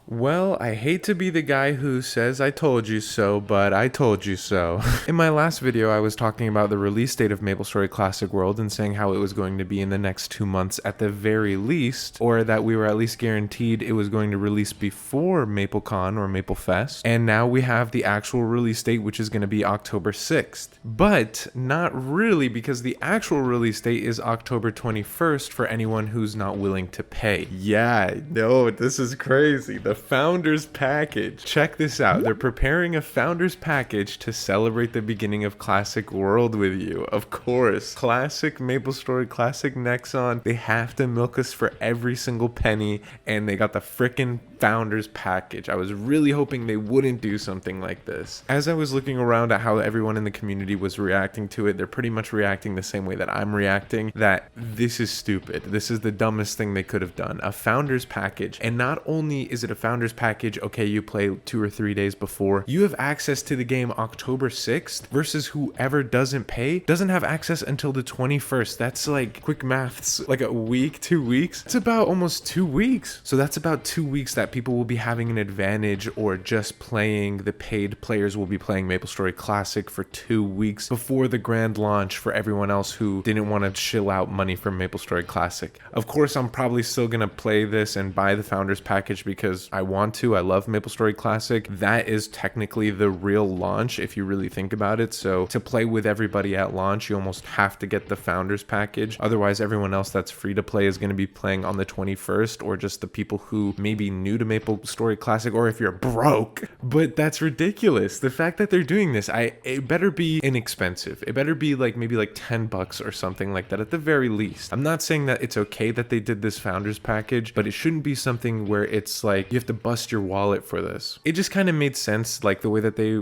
Well, I hate to be the guy who says I told you so, but I told you so. In my last video, I was talking about the release date of MapleStory Classic World and saying how it was going to be in the next 2 months at the very least, or that we were at least guaranteed it was going to release before MapleCon or MapleFest. And now we have the actual release date, which is going to be October 6th. But not really, because the actual release date is October 21st for anyone who's not willing to pay. Yeah, no, this is crazy. The Founders Package. Check this out. They're preparing a Founders Package to celebrate the beginning of Classic World with you. Of course. Classic MapleStory, Classic Nexon. They have to milk us for every single penny, and they got the frickin' Founders Package. I was really hoping they wouldn't do something like this. As I was looking around at how everyone in the community was reacting to it, they're pretty much reacting the same way that I'm reacting, that this is stupid. This is the dumbest thing they could have done. A Founders Package. And not only is it a Founders Package, okay, you play 2 or 3 days before, you have access to the game October 6th versus whoever doesn't pay doesn't have access until the 21st. That's like quick maths, like a week, 2 weeks. It's about almost 2 weeks. So that's about 2 weeks that people will be having an advantage, or just playing, the paid players will be playing MapleStory Classic for 2 weeks before the grand launch for everyone else who didn't want to shill out money for MapleStory Classic. Of course, I'm probably still going to play this and buy the Founders Package because I want to. I love MapleStory Classic. That is technically the real launch if you really think about it. So to play with everybody at launch, you almost have to get the Founders Package. Otherwise, everyone else that's free to play is going to be playing on the 21st, or just the people who may be new to MapleStory Classic, or if you're broke. But that's ridiculous. The fact that they're doing this, it better be inexpensive. It better be like maybe like $10 or something like that at the very least. I'm not saying that it's okay that they did this Founders Package, but it shouldn't be something where it's like you have to bust your wallet for this. It just kind of made sense, like the way that they,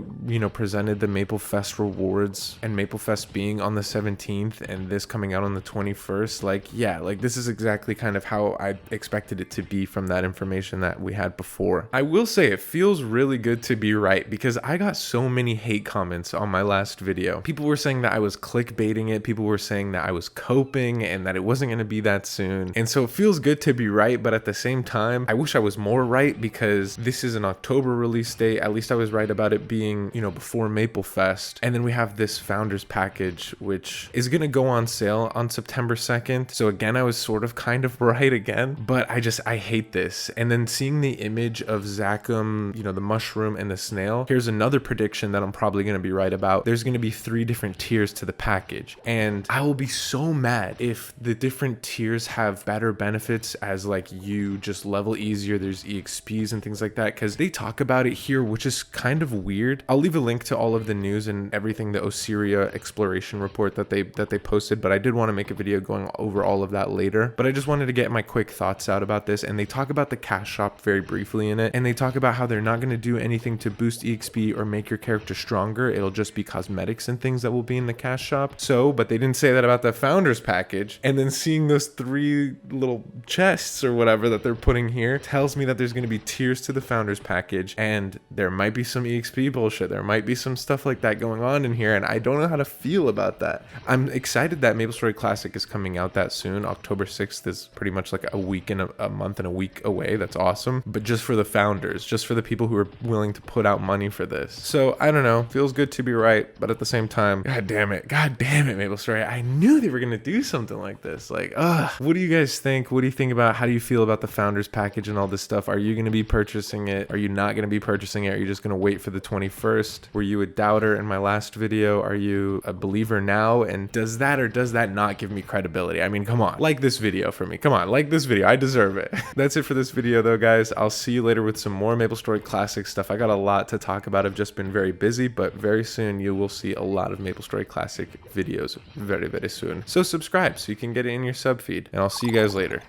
presented the MapleFest rewards, and MapleFest being on the 17th and this coming out on the 21st. Like, yeah, like this is exactly kind of how I expected it to be from that information that we had before. I will say it feels really good to be right, because I got so many hate comments on my last video. People were saying that I was clickbaiting it. People were saying that I was coping and that it wasn't going to be that soon. And so it feels good to be right, but at the same time, I wish I was more right, because this is an October release date. At least I was right about it being, before MapleFest. And then we have this Founders Package, which is going to go on sale on September 2nd. So again, I was sort of kind of right again, but I hate this. And then seeing the image of Zachem, the mushroom and the snail, here's another prediction that I'm probably going to be right about. There's going to be 3 different tiers to the package. And I will be so mad if the different tiers have better benefits, as like you just level easier, there's EXPs and things like that, because they talk about it here, which is kind of weird. I'll leave a link to all of the news and everything, the Osiria exploration report that they posted, but I did want to make a video going over all of that later. But I just wanted to get my quick thoughts out about this. And they talk about the cash shop very briefly in it, and they talk about how they're not going to do anything to boost EXP or make your character stronger. It'll just be cosmetics and things that will be in the cash shop. So, but they didn't say that about the Founders Package. And then seeing those 3 little chests or whatever that they're putting here tells me that there's going to be tiers to the Founders Package, and there might be some EXP bullshit. There might be some stuff like that going on in here, and I don't know how to feel about that. I'm excited that MapleStory Classic is coming out that soon. October 6th is pretty much like a week and a month and a week away. That's awesome. But just for the founders, just for the people who are willing to put out money for this. So I don't know, feels good to be right, but at the same time, god damn it, MapleStory, I knew they were gonna do something like this. Like, what do you guys think? What do you think about, how do you feel about the Founders Package and all this stuff? Are you gonna be purchasing it? Are you not gonna be purchasing it? Are you just gonna wait for the 21st? Were you a doubter in my last video? Are you a believer now? And does that or does that not give me credibility? I mean, come on, like this video for me. Come on, like this video. I deserve it. That's it for this video though, guys. I'll see you later with some more MapleStory Classic stuff. I got a lot to talk about. I've just been very busy, but very soon you will see a lot of MapleStory Classic videos very, very soon. So subscribe so you can get it in your sub feed, and I'll see you guys later.